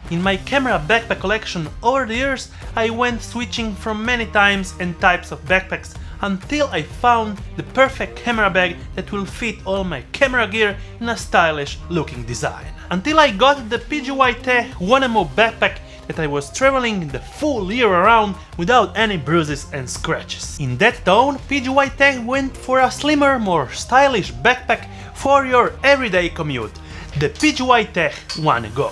In my camera backpack collection over the years, I went switching from many times and types of backpacks until I found the perfect camera bag that will fit all my camera gear in a stylish looking design. Until I got the PGYTECH OneGo Backpack that I was traveling the full year around without any bruises and scratches. In that tone, PGYTECH went for a slimmer, more stylish backpack for your everyday commute, the PGYTECH OneGo.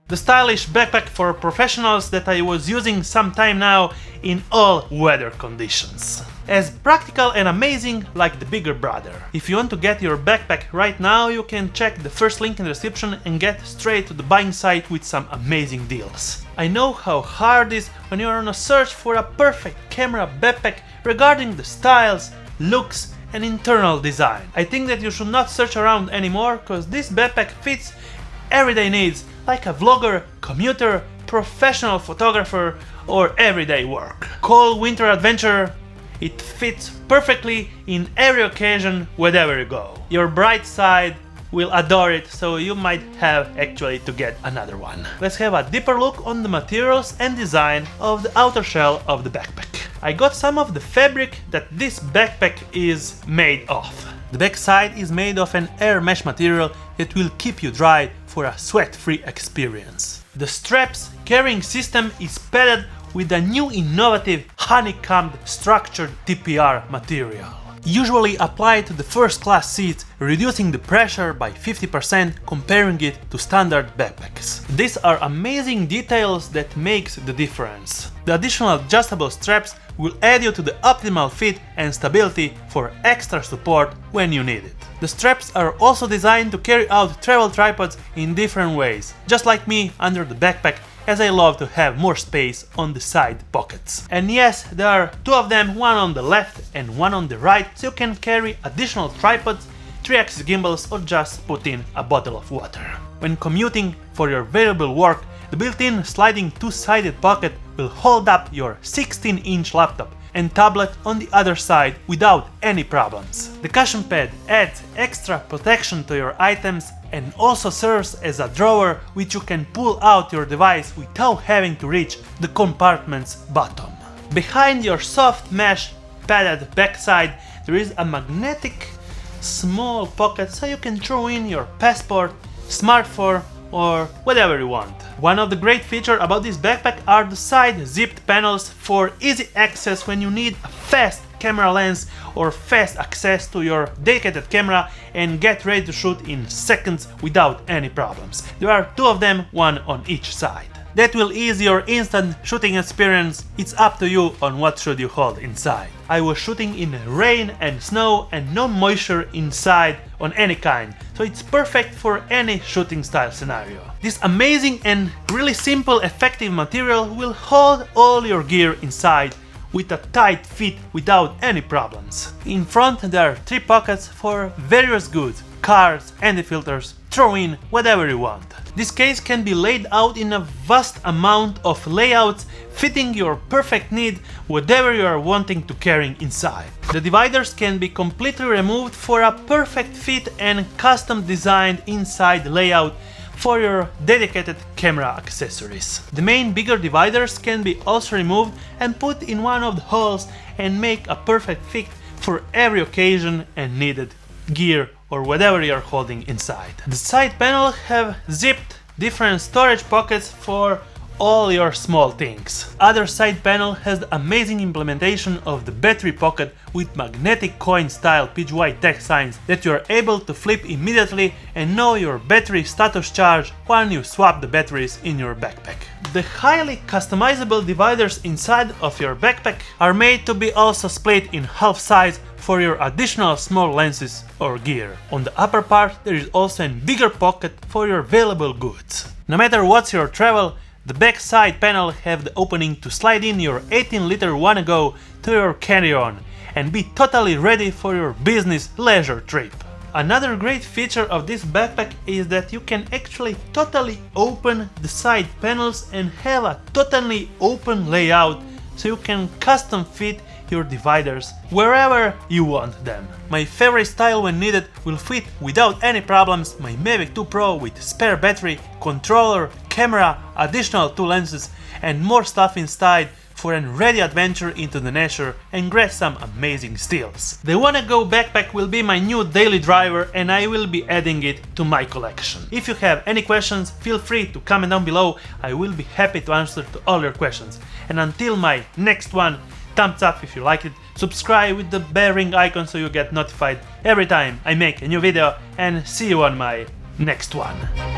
The stylish backpack for professionals that I was using some time now in all weather conditions. As practical and amazing like the bigger brother. If you want to get your backpack right now, you can check the first link in the description and get straight to the buying site with some amazing deals. I know how hard it is when you are on a search for a perfect camera backpack regarding the styles, looks and internal design. I think that you should not search around anymore, because this backpack fits everyday needs like a vlogger, commuter, professional photographer or everyday work. Cold winter adventure, it fits perfectly in every occasion wherever you go. Your bright side will adore it, so you might have actually to get another one. Let's have a deeper look on the materials and design of the outer shell of the backpack. I got some of the fabric that this backpack is made of. The backside is made of an air mesh material that will keep you dry for a sweat-free experience. The straps carrying system is padded with a new innovative honeycombed structured TPR material, usually applied to the first class seats, reducing the pressure by 50% comparing it to standard backpacks. These are amazing details that makes the difference. The additional adjustable straps will add you to the optimal fit and stability for extra support when you need it. The straps are also designed to carry out travel tripods in different ways, just like me under the backpack, as I love to have more space on the side pockets. And yes, there are two of them, one on the left and one on the right, so you can carry additional tripods, 3-axis gimbals or just put in a bottle of water. When commuting for your valuable work, the built-in sliding two-sided pocket will hold up your 16-inch laptop and tablet on the other side without any problems. The cushion pad adds extra protection to your items and also serves as a drawer which you can pull out your device without having to reach the compartment's bottom. Behind your soft mesh padded backside there is a magnetic small pocket so you can throw in your passport, smartphone or whatever you want. One of the great features about this backpack are the side zipped panels for easy access when you need a fast camera lens or fast access to your dedicated camera and get ready to shoot in seconds without any problems. There are two of them, one on each side. That will ease your instant shooting experience. It's up to you on what should you hold inside. I was shooting in rain and snow and no moisture inside on any kind, so it's perfect for any shooting style scenario. This amazing and really simple effective material will hold all your gear inside with a tight fit without any problems. In front there are 3 pockets for various goods, cards, anti-filters, throw in whatever you want. This case can be laid out in a vast amount of layouts fitting your perfect need, whatever you are wanting to carry inside. The dividers can be completely removed for a perfect fit and custom designed inside layout for your dedicated camera accessories. The main bigger dividers can be also removed and put in one of the holes and make a perfect fit for every occasion and needed gear or whatever you're holding inside. The side panel have zipped different storage pockets for all your small things. Other side panel has the amazing implementation of the battery pocket with magnetic coin style PGYTECH signs that you are able to flip immediately and know your battery status charge when you swap the batteries in your backpack. The highly customizable dividers inside of your backpack are made to be also split in half size for your additional small lenses or gear. On the upper part there is also a bigger pocket for your valuable goods. No matter what's your travel, the back side panel have the opening to slide in your 18-liter OneGo to your carry-on and be totally ready for your business leisure trip. Another great feature of this backpack is that you can actually totally open the side panels and have a totally open layout, so you can custom fit your dividers wherever you want them. My favorite style when needed will fit without any problems my Mavic 2 Pro with spare battery, controller, camera, additional 2 lenses and more stuff inside for a ready adventure into the nature and grab some amazing steals. The OneGo Backpack will be my new daily driver and I will be adding it to my collection. If you have any questions, feel free to comment down below, I will be happy to answer to all your questions. And until my next one, thumbs up if you like it, subscribe with the bell ring icon so you get notified every time I make a new video, and see you on my next one.